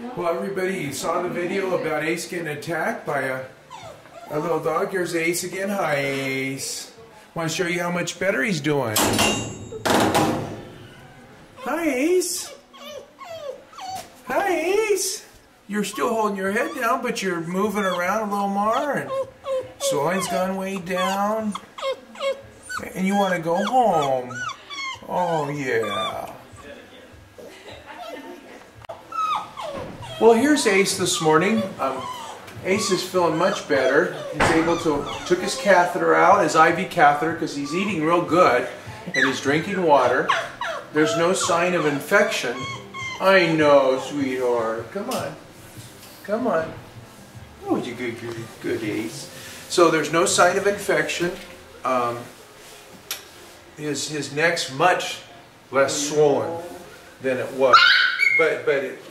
Well, everybody, you saw the video about Ace getting attacked by a little dog. Here's Ace again. Hi, Ace. Want to show you how much better he's doing. Hi, Ace. Hi, Ace. You're still holding your head down, but you're moving around a little more, and swelling's gone way down. And you want to go home. Oh, yeah. Well, here's Ace this morning. Ace is feeling much better. He's able to, took his catheter out, his IV catheter, because he's eating real good, and he's drinking water. There's no sign of infection. I know, sweetheart. Come on. Come on. Oh, you good Ace. So there's no sign of infection. His neck's much less swollen than it was. But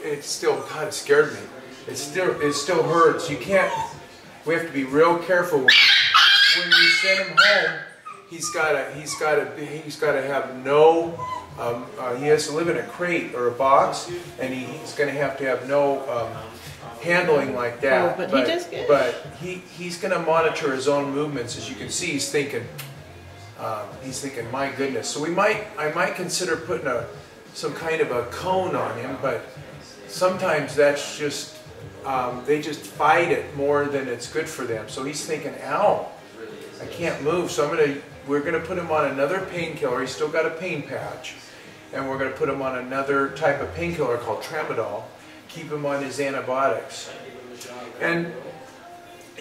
it still kind of scared me. It still hurts. You can't. We have to be real careful when you send him home. He's got to have no. He has to live in a crate or a box, and he's going to have no handling like that. Oh, but he does good. But he's going to monitor his own movements. As you can see, he's thinking, my goodness. So I might consider putting some kind of a cone on him, but sometimes that's just, they just fight it more than it's good for them. So he's thinking, ow, I can't move. So we're gonna put him on another painkiller. He's still got a pain patch. And we're gonna put him on another type of painkiller called tramadol. Keep him on his antibiotics. And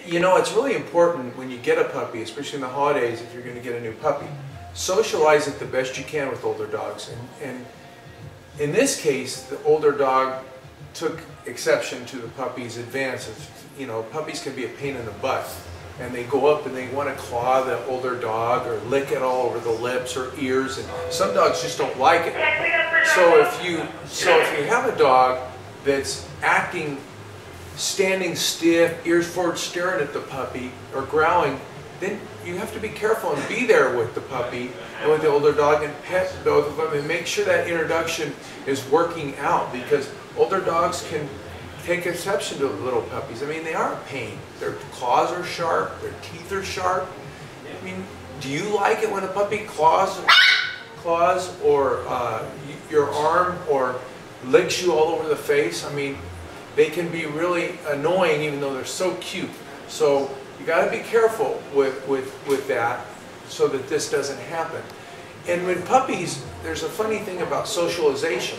you know, it's really important when you get a puppy, especially in the holidays, if you're gonna get a new puppy, socialize it the best you can with older dogs. And in this case, the older dog took exception to the puppy's advances. You know, puppies can be a pain in the butt, and they go up and they want to claw the older dog or lick it all over the lips or ears, and some dogs just don't like it. So if you have a dog that's standing stiff, ears forward, staring at the puppy or growling, then you have to be careful and be there with the puppy and with the older dog and pet both of them and make sure that introduction is working out, because older dogs can take exception to little puppies. I mean, they are a pain. Their claws are sharp, their teeth are sharp. I mean, do you like it when a puppy claws or your arm or licks you all over the face? I mean, they can be really annoying even though they're so cute. So you got to be careful with that so that this doesn't happen. And with puppies, there's a funny thing about socialization.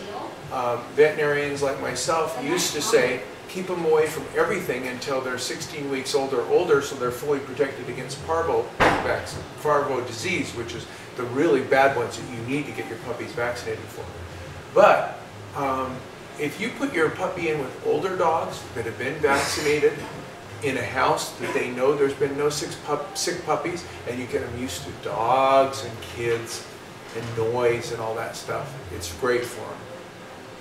Veterinarians like myself used to say, keep them away from everything until they're 16 weeks old or older, so they're fully protected against parvo disease, which is the really bad ones that you need to get your puppies vaccinated for. But if you put your puppy in with older dogs that have been vaccinated, in a house that they know there's been no sick puppies, and you get them used to dogs and kids and noise and all that stuff, it's great for them.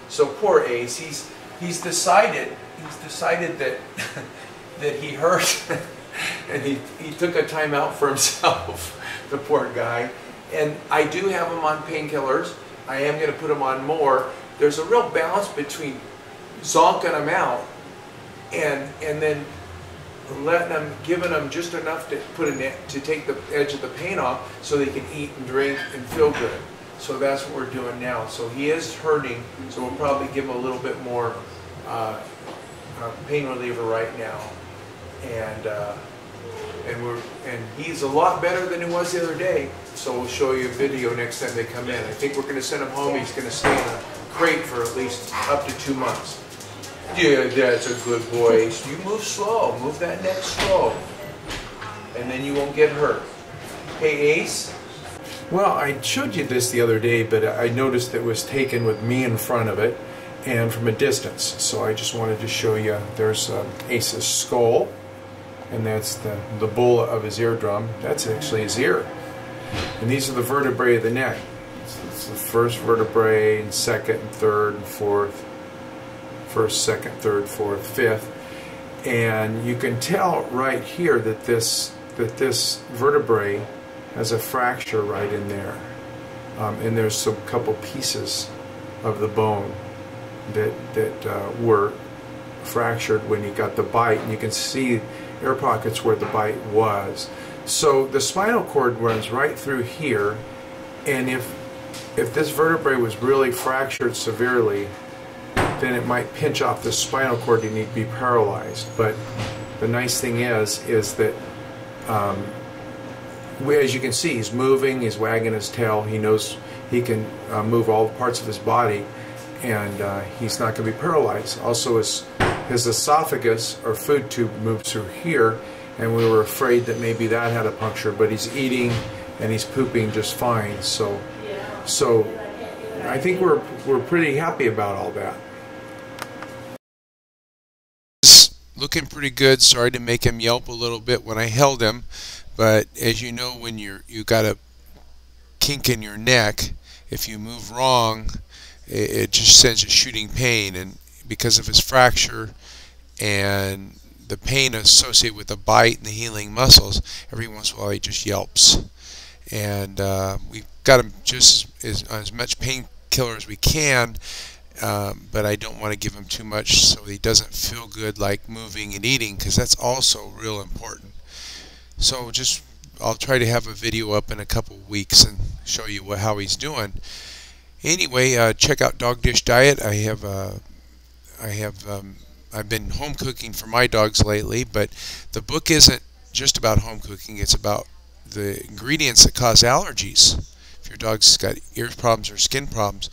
So poor Ace, he's decided that that he hurt and he took a time out for himself, the poor guy. And I do have him on painkillers. I am going to put him on more. There's a real balance between zonking him out and then giving them just enough to take the edge of the pain off so they can eat and drink and feel good. So that's what we're doing now. So he is hurting, so we'll probably give him a little bit more pain reliever right now. And he's a lot better than he was the other day. So we'll show you a video next time they come in. I think we're going to send him home. He's going to stay in a crate for at least up to 2 months. Yeah, that's a good boy. You move slow. Move that neck slow. And then you won't get hurt. Hey, Ace? Well, I showed you this the other day, but I noticed it was taken with me in front of it and from a distance. So I just wanted to show you. There's Ace's skull, and that's the bulla of his eardrum. That's actually his ear. And these are the vertebrae of the neck. It's the first vertebrae, and second, and third, and fourth. First, second, third, fourth, fifth, and you can tell right here that this vertebrae has a fracture right in there, and there's a couple pieces of the bone that were fractured when he got the bite, and you can see air pockets where the bite was. So the spinal cord runs right through here, and if this vertebrae was really fractured severely, then it might pinch off the spinal cord and he'd be paralyzed. But the nice thing is that as you can see, he's moving, he's wagging his tail, he knows he can move all parts of his body, and he's not going to be paralyzed. Also, his esophagus, or food tube, moves through here, and we were afraid that maybe that had a puncture, but he's eating and he's pooping just fine. So I think we're pretty happy about all that. Looking pretty good. Sorry to make him yelp a little bit when I held him, but as you know, when you got a kink in your neck, if you move wrong, it just sends a shooting pain, and because of his fracture and the pain associated with the bite and the healing muscles, every once in a while he just yelps. And we've got him just as much painkiller as we can, but I don't want to give him too much so he doesn't feel good like moving and eating, because that's also real important. So I'll try to have a video up in a couple weeks and show you how he's doing. Anyway, check out Dog Dish Diet. I've been home cooking for my dogs lately, but the book isn't just about home cooking. It's about the ingredients that cause allergies. If your dog's got ear problems or skin problems,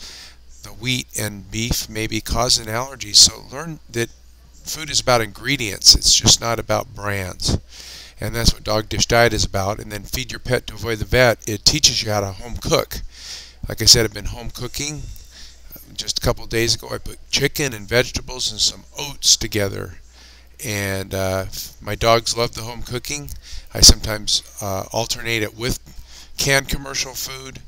the wheat and beef may be causing allergies. So learn that food is about ingredients. It's just not about brands. And that's what Dog Dish Diet is about. And then Feed Your Pet to Avoid the Vet. It teaches you how to home cook. Like I said, I've been home cooking. Just a couple of days ago, I put chicken and vegetables and some oats together. And my dogs love the home cooking. I sometimes alternate it with canned commercial food.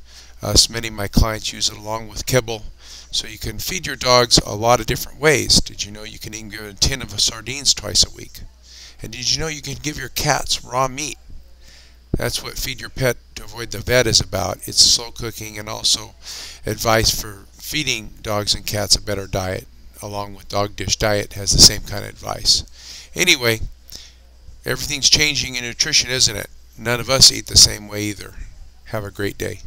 So many of my clients use it along with kibble. So you can feed your dogs a lot of different ways. Did you know you can even give a tin of sardines twice a week? And did you know you can give your cats raw meat? That's what Feed Your Pet to Avoid the Vet is about. It's slow cooking and also advice for feeding dogs and cats a better diet, along with Dog Dish Diet has the same kind of advice. Anyway, everything's changing in nutrition, isn't it? None of us eat the same way either. Have a great day.